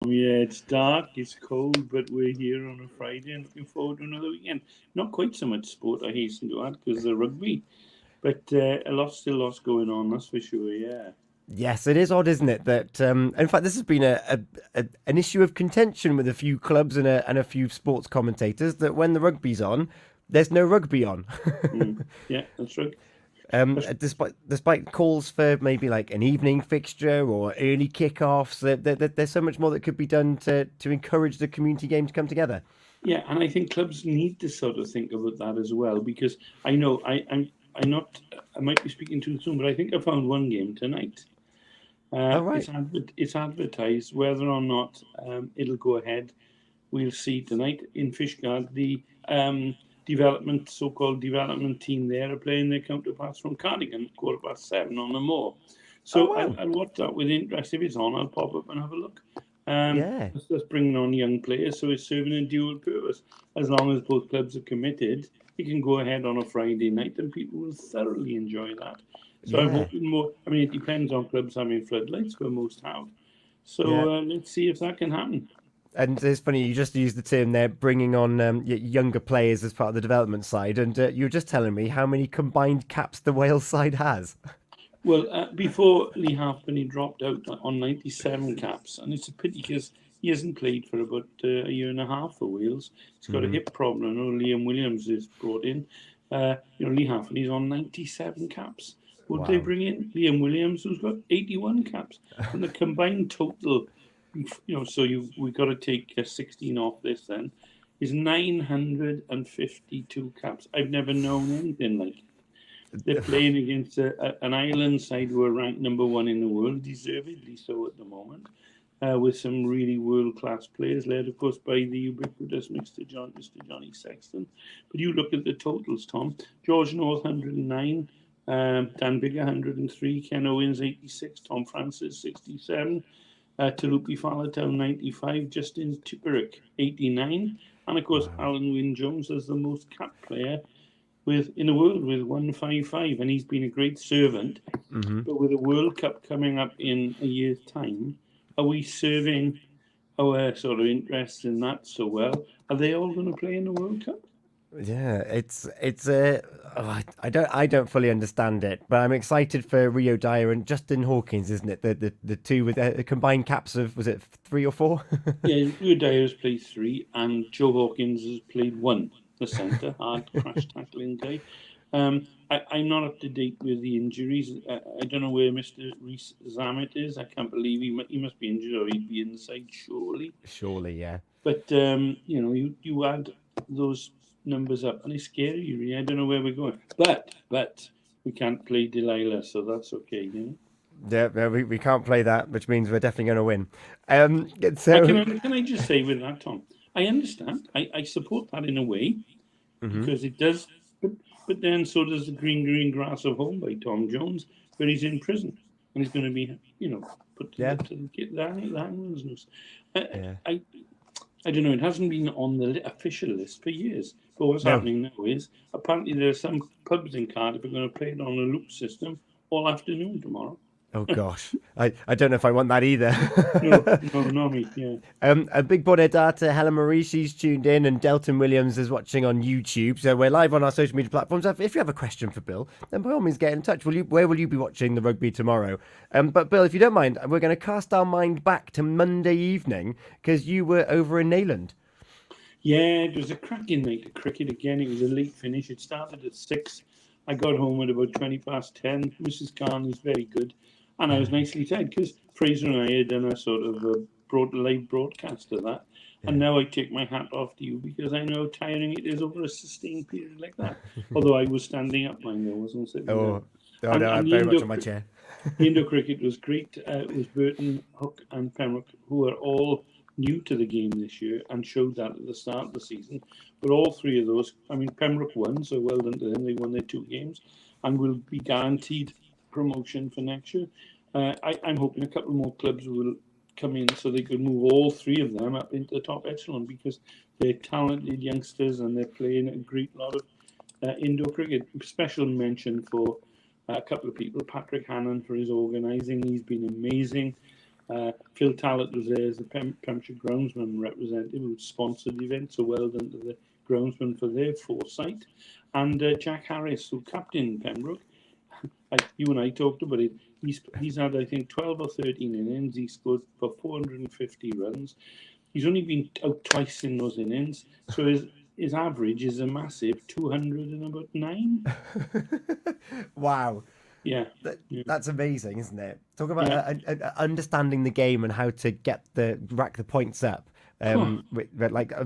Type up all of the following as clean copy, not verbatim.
Yeah, it's dark, it's cold, but we're here on a Friday and looking forward to another weekend. Not quite so much sport, I hasten to add, because the rugby, but still lots going on, that's for sure, yeah. Yes, it is odd, isn't it? That in fact, this has been an issue of contention with a few clubs and a few sports commentators. That when the rugby's on, there's no rugby on. Mm. Yeah, that's right. That's, Despite calls for maybe like an evening fixture or early kickoffs, there's so much more that could be done to encourage the community game to come together. yeah, and I think clubs need to sort of think about that as well, because I know I'm not, I might be speaking too soon, but I think I found one game tonight. Oh right. It's advertised whether or not it'll go ahead. We'll see tonight in Fishguard. The so-called development team there are playing their counterparts from Cardigan, 7:15 on the moor. Oh So wow. I'll watch that with interest. If it's on, I'll pop up and have a look. Yeah. It's just bringing on young players, so it's serving a dual purpose. As long as both clubs are committed, it can go ahead on a Friday night, and people will thoroughly enjoy that. So I'm Yeah. hoping more. I mean, it depends on clubs having floodlights, where most have. Yeah. So let's see if that can happen. And it's funny you just used the term there, bringing on younger players as part of the development side, and you were just telling me how many combined caps the Wales side has. Well, before Lee Halfpenny dropped out on 97 caps, and it's a pity because he hasn't played for about a year and a half for Wales. He's got a Hmm. hip problem. I know Liam Williams is brought in. Lee Halfpenny's on 97 caps. Would they Wow. bring in Liam Williams, who's got 81 caps? And the combined total, so we've got to take 16 off this then, is 952 caps. I've never known anything like it. They're playing against an island side who are ranked number one in the world, deservedly so at the moment, with some really world class players, led, of course, by the ubiquitous Mr. Johnny Sexton. But you look at the totals, Tom. George North, 109. Dan Bigger, 103. Ken Owens, 86. Tom Francis, 67. Talupi Falatau, 95. Justin Tipperick, 89. And of course, Wow. Alan Wynne Jones as the most capped player with in the world with 155, and he's been a great servant. Hmm. But with a World Cup coming up in a year's time, are we serving our sort of interests in that so well? Are they all going to play in the World Cup? Yeah, it's a I don't fully understand it, but I'm excited for Rio Dyer and Justin Hawkins, isn't it? The two with combined caps of was it three or four? Yeah, Rio Dyer's played three, and Joe Hawkins has played one. The centre, hard crash tackling guy. I'm not up to date with the injuries. I don't know where Mr. Reese Zammit is. I can't believe he must be injured or he'd be inside surely. Surely, yeah. But you add those numbers up, and it's scary. Really, I don't know where we're going. But we can't play Delilah, so that's okay. Yeah, we can't play that, which means we're definitely going to win. I So, can I just say with that, Tom, I understand. I support that in a way mhm. because it does. But then so does the green grass of home by Tom Jones, where he's in prison and he's going to be put to Yeah, the hangman's noose. I, yeah. I I don't know. It hasn't been on the official list for years. But what's No, happening now is apparently there are some pubs in Cardiff are going to play it on a loop system all afternoon tomorrow. oh gosh, I don't know if I want that either. No, no, not me. Yeah. A big Bonedata, Helen Marie, she's tuned in, and Delton Williams is watching on YouTube. So we're live on our social media platforms. If you have a question for Bill, then by all means get in touch. Where will you be watching the rugby tomorrow? But Bill, if you don't mind, we're going to cast our mind back to Monday evening because you were over in Nayland. Yeah, it was a cracking night of cricket again. It was a late finish. It started at 6. I got home at about 20 past 10. Mrs. Carne is very good. And I was nicely tired because Fraser and I had done a sort of live broadcast of that. And Yeah. now I take my hat off to you because I know how tiring it is over a sustained period like that. Although I was standing up, mind I wasn't sitting down. Oh, oh And, no, and I'm the very much on my chair. Indo cricket was great. It was Burton, Hook, and Pembroke who are all new to the game this year and showed that at the start of the season. But all three of those, I mean, Pembroke won, so well done to them. They won their two games and will be guaranteed promotion for next year. I'm hoping a couple more clubs will come in so they could move all three of them up into the top echelon because they're talented youngsters and they're playing a great lot of indoor cricket. Special mention for a couple of people. Patrick Hannon for his organising. He's been amazing. Phil Tallett was there as the Pembrokeshire groundsman representative who sponsored the event, so well done to the groundsman for their foresight. And Jack Harris, who captained Pembroke, like you and I talked about it, he's had, I think, 12 or 13 innings. He scored for 450 runs. He's only been out twice in those innings, so his average is a massive 209. Wow. Yeah. That's amazing, isn't it? Talk about understanding the game and how to rack the points up,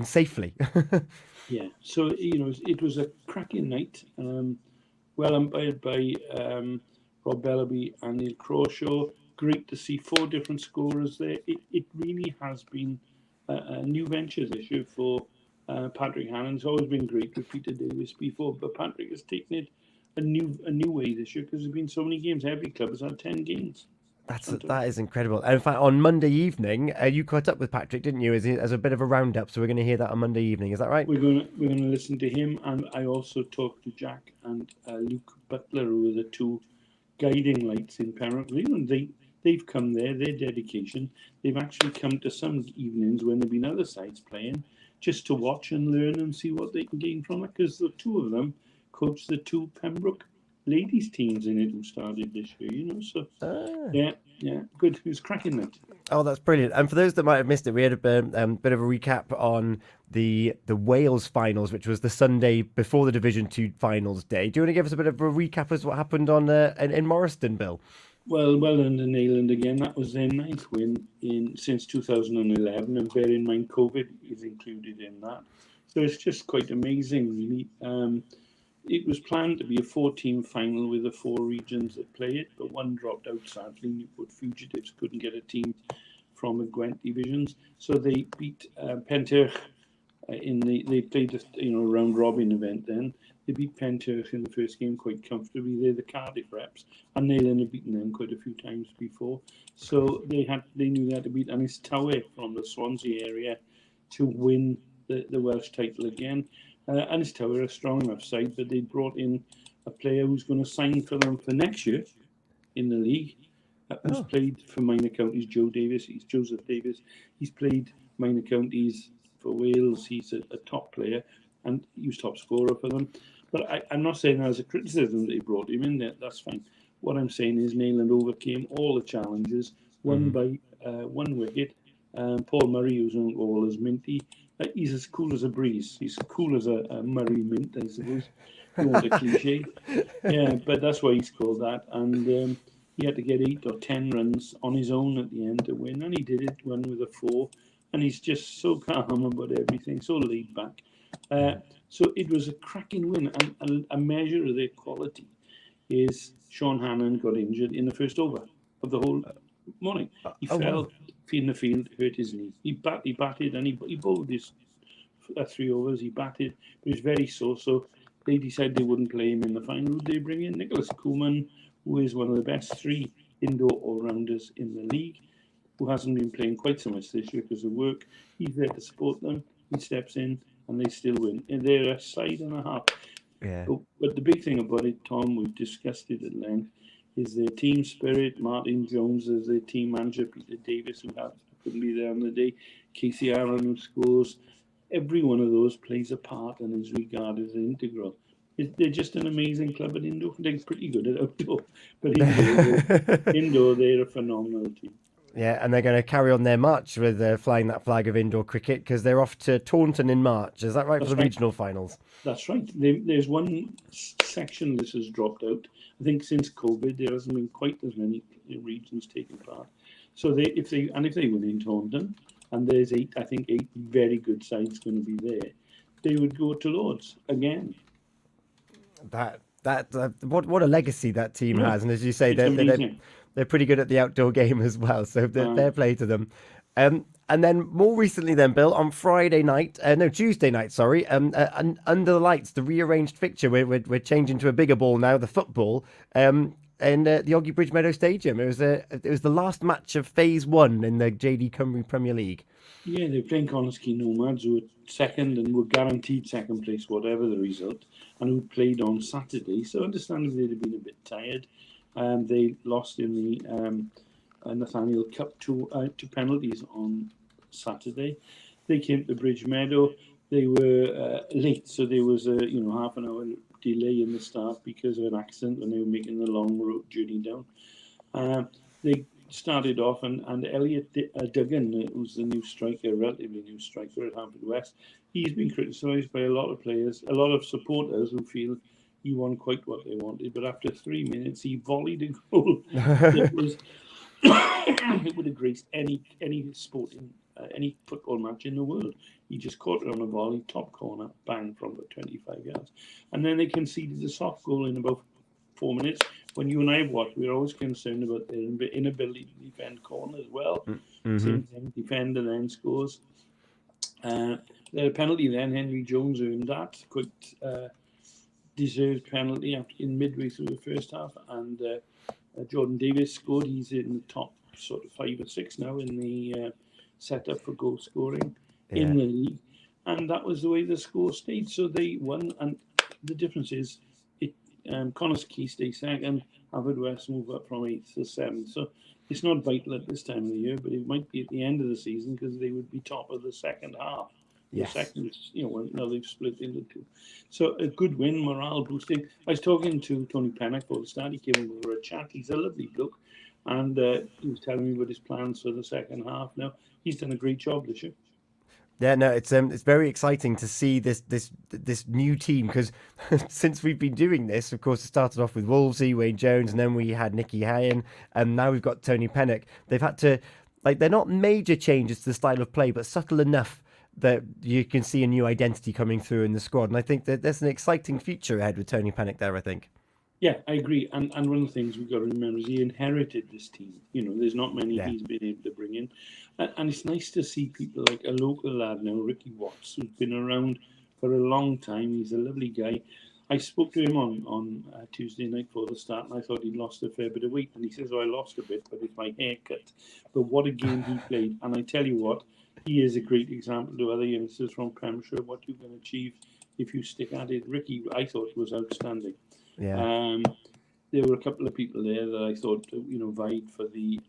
safely. Yeah. So it was a cracking night. Well umpired by Rob Bellaby and Neil Crawshaw. Great to see 4 different scorers there. It really has been a new venture this year for Patrick Hannon. It's always been great with Peter Davis before, but Patrick has taken it a new way this year because there's been so many games. Every club has had 10 games. That is incredible. And in fact, on Monday evening, you caught up with Patrick, didn't you? As a bit of a roundup, so we're going to hear that on Monday evening. Is that right? We're going to listen to him, and I also talked to Jack and Luke Butler, who are the 2 guiding lights in Pembrokeshire. And they've come there, their dedication. They've actually come to some evenings when there've been other sides playing, just to watch and learn and see what they can gain from it. Because the 2 of them coached the 2 Pembroke ladies teams in it who started this year. So yeah, good. It was cracking night. Oh, that's brilliant. And for those that might have missed it, we had a bit of a recap on the Wales finals, which was the Sunday before the Division 2 finals day. Do you want to give us a bit of a recap as to what happened on in Morriston, Bill? Well done to Neyland again. That was their 9th win since 2011, and bear in mind COVID is included in that. So it's just quite amazing, really. It was planned to be a 4-team final with the 4 regions that play it, but one dropped out, sadly. Newport Fugitives couldn't get a team from the Gwent divisions, so they beat Penturk they played a round robin event then. They beat Penturk in the first game quite comfortably. They're the Cardiff reps, and Neyland had beaten them quite a few times before. So they knew they had to beat Anis Tower from the Swansea area to win the Welsh title again. Anis Tower are a strong enough side, but they brought in a player who's going to sign for them for next year in the league, who's played for minor counties, Joseph Davis. He's played minor counties for Wales. He's a top player, and he was top scorer for them. But I'm not saying that as a criticism that they brought him in there. That's fine. What I'm saying is Neyland overcame all the challenges, won by 1 wicket. Paul Murray, who's known all as Minty, he's as cool as a breeze. He's cool as a Murray mint, I suppose. You want a cliche. Yeah, but that's why he's called that. And he had to get 8 or 10 runs on his own at the end to win, and he did it, won with a 4. And he's just so calm about everything, so laid back. So it was a cracking win, and a measure of their quality is Sean Hannon got injured in the first over of the whole morning. He fell in the field, hurt his knee. He batted, and he bowled his 3 overs. He batted, but he was very sore. So they decided they wouldn't play him in the final. They bring in Nicholas Koolman, who is one of the best 3 indoor all-rounders in the league, who hasn't been playing quite so much this year because of work. He's there to support them. He steps in, and they still win. And they're a side and a half. Yeah. But the big thing about it, Tom, we've discussed it at length, is their team spirit. Martin Jones is their team manager, Peter Davis, who couldn't be there on the day, Casey Aaron, who scores. Every one of those plays a part and is regarded as integral. They're just an amazing club at indoor. They're pretty good at outdoor, but indoor, they're a phenomenal team. Yeah, and they're going to carry on their march with flying that flag of indoor cricket because they're off to Taunton in March. Is that right? That's for the regional finals? That's right. There's one section this has dropped out. I think since COVID, there hasn't been quite as many regions taking part. So if they win in Taunton, and there's 8 very good sides going to be there, they would go to Lords again. What a legacy that team has, and as you say, they're pretty good at the outdoor game as well. So fair play to them. And then more recently, then Bill, on Tuesday night, sorry, under the lights, the rearranged fixture. We're changing to a bigger ball now, the football, in the Oggy Bridge Meadow Stadium. It was the last match of Phase 1 in the JD Cymru Premier League. Yeah, they're playing Carne Nomads, who were second and were guaranteed second place, whatever the result, and who played on Saturday. So understandably, they'd have been a bit tired. They lost in Nathaniel Cup to penalties on Saturday. They came to Bridge Meadow. They were late, so there was a half an hour delay in the start because of an accident when they were making the long road journey down. They started off, and Elliot Duggan, who's the new striker, relatively new striker at Haverfordwest, he's been criticised by a lot of players, a lot of supporters who feel he won quite what they wanted. But after 3 minutes, he volleyed a goal that was it would have graced any sporting any football match in the world. He just caught it on a volley, top corner, bang from about 25 yards, and then they conceded a soft goal in about 4 minutes. When you and I watched, we were always concerned about their inability to defend corner as well. Same thing, defend and then scores. Their penalty then, Henry Jones earned that, quite deserved penalty in midway through the first half, and Jordan Davis scored. He's in the top sort of 5 or 6 now in the setup for goal scoring in the league, and that was the way the score stayed. So they won, and the difference is Connors Key stay second, Haverfordwest move up from 8th to 7th. So it's not vital at this time of the year, but it might be at the end of the season because they would be top of the second half. Yes. The second, now they've split into 2. So a good win, morale boosting. I was talking to Tony Pennock for the start. He came over for a chat. He's a lovely bloke, and he was telling me about his plans for the second half. Now he's done a great job this year. Yeah, no, it's very exciting to see this new team, because since we've been doing this, of course, it started off with Wolsey, Wayne Jones, and then we had Nicky Hayen, and now we've got Tony Pennock. They've had to, they're not major changes to the style of play, but subtle enough that you can see a new identity coming through in the squad. And I think that there's an exciting future ahead with Tony Pennock there, I think. Yeah, I agree. And one of the things we've got to remember is he inherited this team. There's not many he's been able to bring in. And it's nice to see people like a local lad now, Ricky Watts, who's been around for a long time. He's a lovely guy. I spoke to him on Tuesday night before the start, and I thought he'd lost a fair bit of weight. And he says, I lost a bit, but it's my haircut. But what a game he played. And I tell you what, he is a great example to other youngsters from Pembrokeshire, what you can achieve if you stick at it. Ricky, I thought, was outstanding. Yeah. There were a couple of people there that I thought, vied for the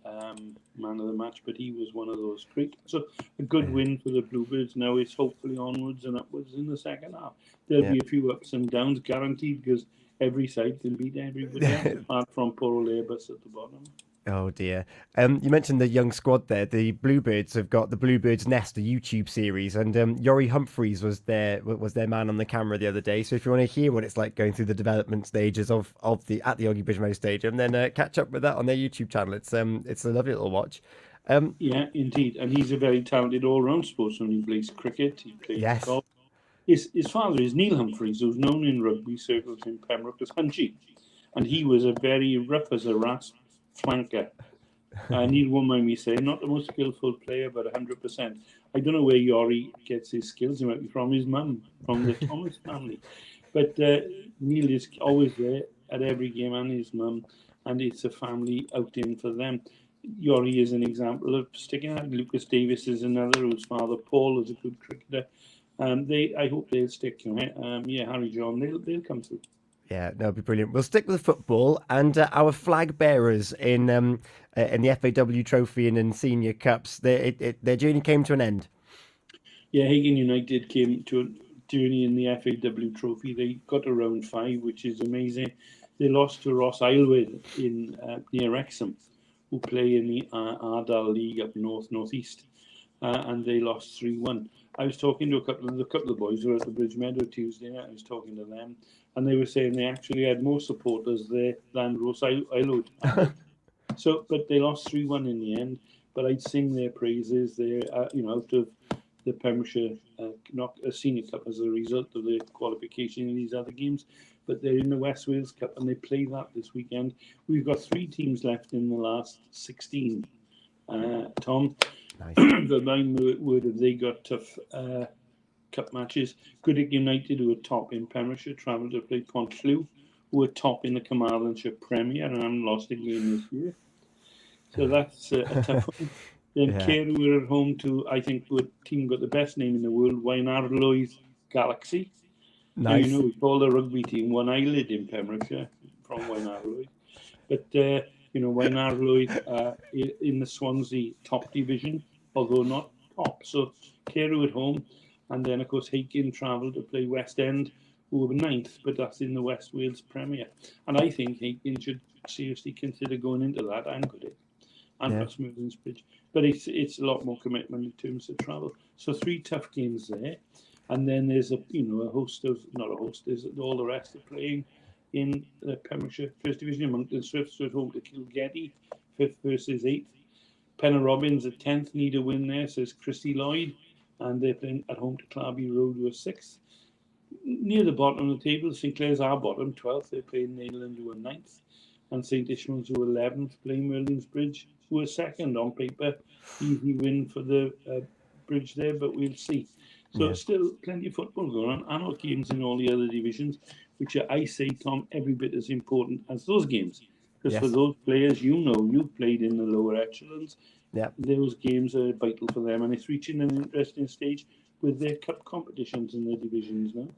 man of the match, but he was one of those great. So a good win for the Bluebirds. Now it's hopefully onwards and upwards in the second half. There'll be a few ups and downs guaranteed, because every side can beat everybody else, apart from poor old Airbus at the bottom. Oh dear. You mentioned the young squad there. The Bluebirds have got the Bluebirds Nest, a YouTube series, and Yori Humphreys was their man on the camera the other day. So if you want to hear what it's like going through the development stages at the Oggy Bridge Meadow Stadium, then catch up with that on their YouTube channel. It's a lovely little watch. Yeah, indeed, and he's a very talented all-round sportsman. He plays cricket, he plays golf. His father is Neil Humphreys, who's known in rugby circles in Pembroke as Hunchy, and he was a very rough as a rasp flanker. Neil won't mind me saying, not the most skillful player, but 100%. I don't know where Yori gets his skills. He might be from his mum, from the Thomas family. But Neil is always there at every game, and his mum, and it's a family outing for them. Yori is an example of sticking out. Lucas Davis is another, whose father Paul is a good cricketer. I hope they'll stick. Harry John, they'll come through. Yeah, that'll be brilliant. We'll stick with the football, and our flag bearers in the FAW Trophy and in Senior Cups, their journey came to an end. Yeah, Hagan United came to a journey in the FAW Trophy. They got to round 5, which is amazing. They lost to Ross Aylwyd in near Wrexham, who play in the Ardal League up northeast, and they lost 3-1. I was talking to a couple of boys who were at the Bridge Meadow Tuesday night. I was talking to them, and they were saying they actually had more supporters there than Ross Aylwyd. But they lost 3-1 in the end. But I'd sing their praises. They're out of the Pembrokeshire Senior Cup as a result of the qualification in these other games. But they're in the West Wales Cup, and they play that this weekend. We've got 3 teams left in the last 16. Tom, nice. The line word of they got tough cup matches. Goodwick United, who are top in Pembrokeshire, travelled to play Pontllew, who are top in the Carmarthenshire Premier and haven't lost a game this year. So that's a tough one. Then Care, who were at home to, I think, the team got the best name in the world, Wainarlwydd Galaxy. Nice. Now, we call the rugby team One Eyelid in Pembrokeshire from Wainarlwydd. But Wayne Arloyd in the Swansea top division, although not top. So Carew at home, and then of course Hakin travel to play West End, who were ninth, but that's in the West Wales Premier. And I think Hakin should seriously consider going into that and Goodwick and Westmoreland's Bridge. But it's a lot more commitment in terms of travel. So 3 tough games there. And then there's a host of, not a host, there's all the rest are playing in the Pembrokeshire First Division. Monkton Swifts at home to Kilgetty, 5th versus 8th. Penna Robins at 10th, need a win there, says Christy Lloyd. And they're playing at home to Clarby Road, who are 6th. Near the bottom of the table, St Clair's are bottom, 12th. They're playing Neyland, who are 9th. And St Ishmael's, who are 11th, playing Merlin's Bridge, who are 2nd on paper. Easy win for the Bridge there, but we'll see. So still plenty of football going on, and our games in all the other divisions, which are, I say, Tom, every bit as important as those games. Because for those players, you've played in the lower echelons. Those games are vital for them, and it's reaching an interesting stage with their cup competitions in the divisions now.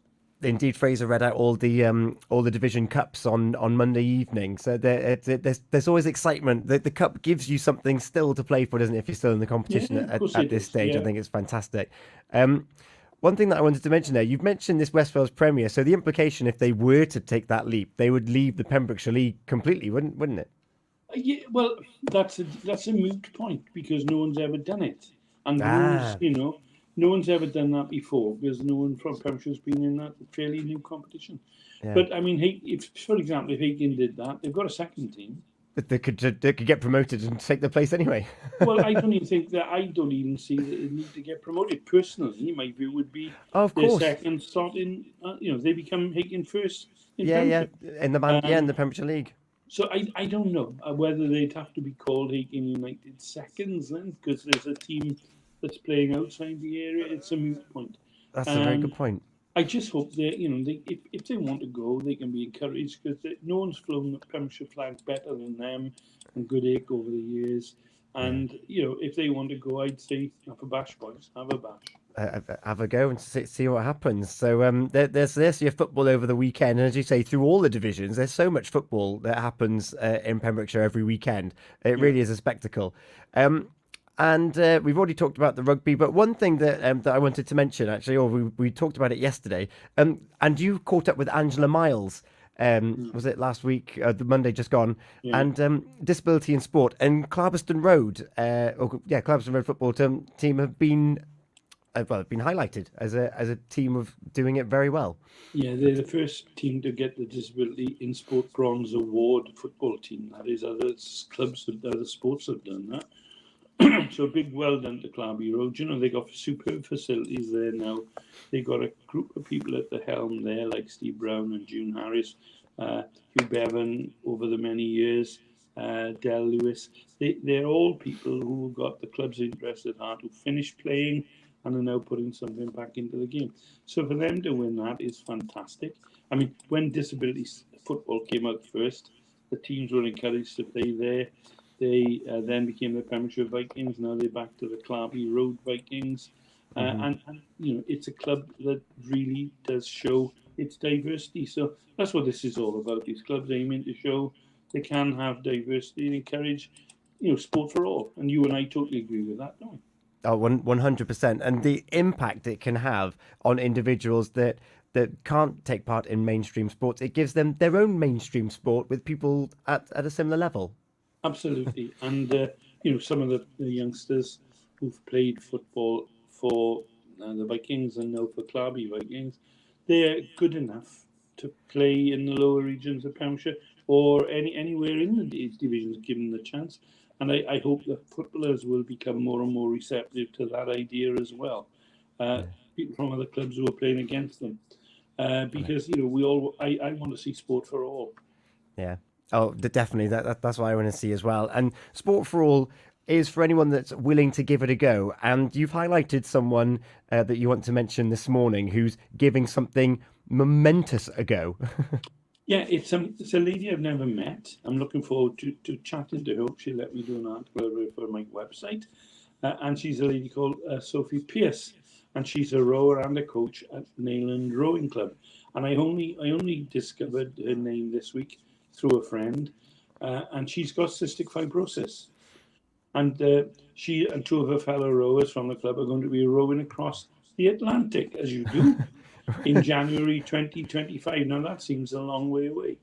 Indeed, Fraser read out all the division cups on Monday evening. So there's always excitement. The cup gives you something still to play for, doesn't it? If you're still in the competition at this stage, I think it's fantastic. One thing that I wanted to mention there, you've mentioned this West Wales Premier. So the implication, if they were to take that leap, they would leave the Pembrokeshire League completely, wouldn't it? Yeah, well, that's a moot point because no one's ever done it, and rules, no one's ever done that before because no one from Pembrokeshire's been in that fairly new competition. But I mean, if for example, if Hakin did that, they've got a second team. But they could get promoted and take their place anyway. Well, I don't even see that they need to get promoted. Personally, my view would be their second slot in. They become Hakin first. In in the Pembrokeshire League. So I don't know whether they'd have to be called Hakin United Seconds then, because there's a team that's playing outside the area. It's a moot point. That's a very good point. I just hope that if they want to go, they can be encouraged because no one's flown the Pembrokeshire flag better than them and Goodwick over the years. And if they want to go, I'd say have a bash, boys. Have a bash. Have a go and see what happens. So there's your football over the weekend, and as you say, through all the divisions, there's so much football that happens in Pembrokeshire every weekend. It really is a spectacle. And we've already talked about the rugby, but one thing that I wanted to mention, actually, or we talked about it yesterday, and you caught up with Angela Miles, was it last week, the Monday just gone, and Disability in Sport, and Clarbeston Road, Clarbeston Road football team have been highlighted as a team of doing it very well. Yeah, they're the first team to get the Disability in Sport Bronze Award football team. That is, other sports have done that. So a big well done to Clarby Road. They got superb facilities there now. They got a group of people at the helm there, like Steve Brown and June Harris, Hugh Bevan over the many years, Del Lewis. They're all people who got the club's interest at heart, who finished playing and are now putting something back into the game. So for them to win that is fantastic. I mean, when disability football came out first, the teams were encouraged to play there. They then became the Pembrokeshire Vikings. Now they're back to the Clarby Road Vikings. And it's a club that really does show its diversity. So that's what this is all about. These clubs aiming to show they can have diversity and encourage, sport for all. And you and I totally agree with that, don't we? Oh, 100%. And the impact it can have on individuals that can't take part in mainstream sports, it gives them their own mainstream sport with people at a similar level. Absolutely. And, some of the youngsters who've played football for the Vikings and now for Clarby Vikings, they're good enough to play in the lower regions of Pembrokeshire or anywhere in the divisions given the chance. And I hope that footballers will become more and more receptive to that idea as well. People from other clubs who are playing against them. Because, I want to see sport for all. Yeah. Oh, definitely. That's what I want to see as well. And sport for all is for anyone that's willing to give it a go. And you've highlighted someone that you want to mention this morning who's giving something momentous a go. Yeah, it's a lady I've never met. I'm looking forward to chatting to her. She'll let me do an article for my website. And she's a lady called Sophie Pearce. And she's a rower and a coach at Neyland Rowing Club. And I only discovered her name this week through a friend. and she's got cystic fibrosis. And she and two of her fellow rowers from the club are going to be rowing across the Atlantic, as you do, in January 2025. Now, that seems a long way away.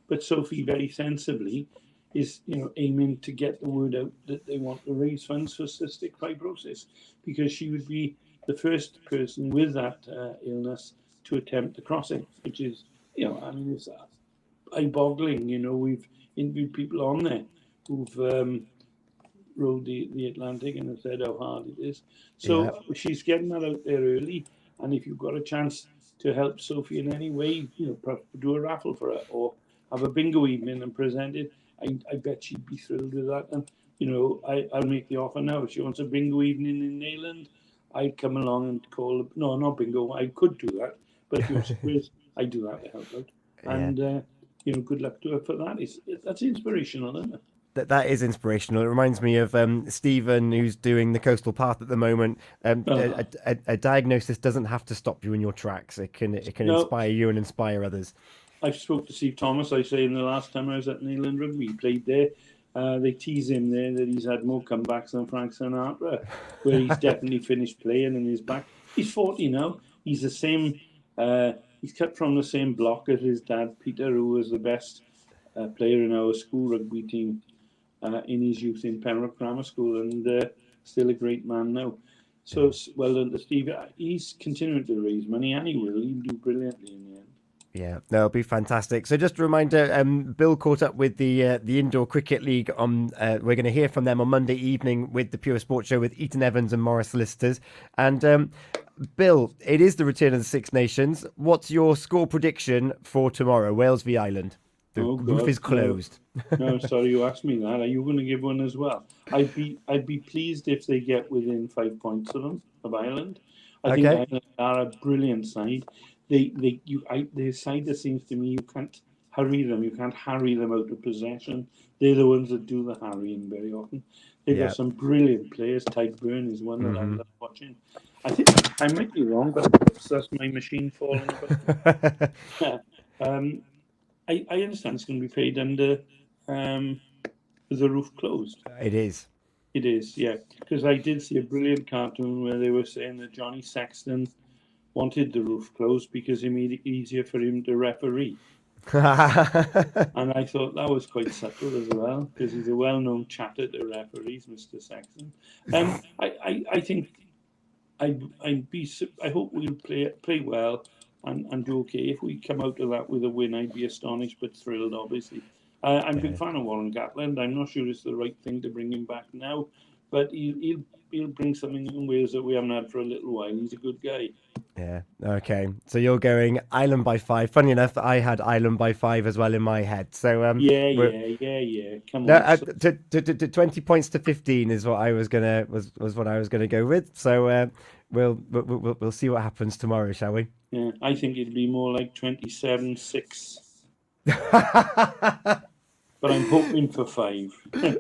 But Sophie, very sensibly, is aiming to get the word out that they want to raise funds for cystic fibrosis, because she would be the first person with that illness to attempt the crossing, which is, it's eye-boggling. We've interviewed people on there who've rowed the Atlantic and have said how hard it is. So she's getting that out there early. And if you've got a chance to help Sophie in any way, do a raffle for her or have a bingo evening and present it, I bet she'd be thrilled with that. And, I'll make the offer now. If she wants a bingo evening in Neyland, I'd come along and call. No, not bingo. I could do that. But if you're quiz, I'd do that to help out. And, good luck to her for that. That's inspirational, isn't it? That is inspirational. It reminds me of Stephen, who's doing the Coastal Path at the moment. A diagnosis doesn't have to stop you in your tracks. It can inspire you and inspire others. I've spoke to Steve Thomas. I say in the last time I was at Neyland Rugby, he played there. They tease him there that he's had more comebacks than Frank Sinatra, where he's definitely finished playing and he's back. He's 40 now. He's the same. He's cut from the same block as his dad, Peter, who was the best player in our school rugby team in his youth in Pembroke Grammar School, and still a great man now. So well done to Steve. He's continuing to raise money, and he'll do brilliantly in the end. Yeah, that'll be fantastic. So just a reminder, Bill caught up with the Indoor Cricket League on. We're going to hear from them on Monday evening with the Pure Sports Show with Eaton Evans and Morris Solicitors. And Bill, it is the return of the Six Nations. What's your score prediction for tomorrow, Wales v Ireland? The roof is closed. No, sorry you asked me that. Are you going to give one as well? I'd be pleased if they get within 5 points of Ireland. I think Ireland are a brilliant side. The side that seems to me you can't hurry them. You can't harry them out of possession. They're the ones that do the harrying very often. They've got some brilliant players. Tyke Byrne is one that I love watching. I think I might be wrong, but that's my machine falling apart. I understand it's going to be paid under with the roof closed. It is. It is, yeah. Because I did see a brilliant cartoon where they were saying that Johnny Sexton wanted the roof closed because it made it easier for him to referee. And I thought that was quite subtle as well, because he's a well-known chatter to referees, Mr. Sexton. I think I hope we'll play well and do okay. If we come out of that with a win, I'd be astonished but thrilled, obviously. I'm a big fan of Warren Gatland. I'm not sure it's the right thing to bring him back now, but he'll bring something in Wales that we haven't had for a little while. He's a good guy. Yeah. Okay. So you're going Ireland by 5. Funny enough, I had Ireland by 5 as well in my head. So yeah. Come on. No, to 20 points to 15 is what I was gonna go with. So we'll see what happens tomorrow, shall we? Yeah, I think it'd be more like 27-6. But I'm hoping for 5.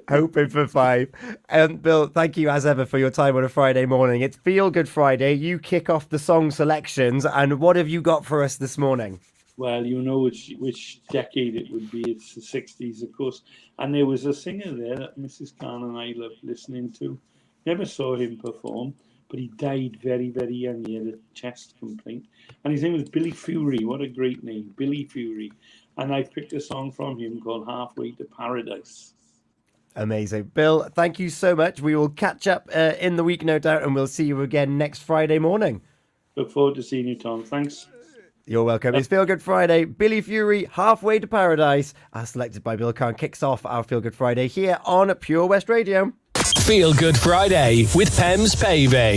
Hoping for 5. Bill, thank you as ever for your time on a Friday morning. It's Feel Good Friday. You kick off the song selections. And what have you got for us this morning? Well, you know which decade it would be. It's the 60s, of course. And there was a singer there that Mrs. Carne and I loved listening to. Never saw him perform, but he died very, very young. He had a chest complaint. And his name was Billy Fury. What a great name, Billy Fury. And I picked a song from him called Halfway to Paradise. Amazing. Bill, thank you so much. We will catch up in the week, no doubt, and we'll see you again next Friday morning. Look forward to seeing you, Tom. Thanks. You're welcome. It's Feel Good Friday. Billy Fury, Halfway to Paradise, as selected by Bill Carne, kicks off our Feel Good Friday here on Pure West Radio. Feel Good Friday with Pem's Paving.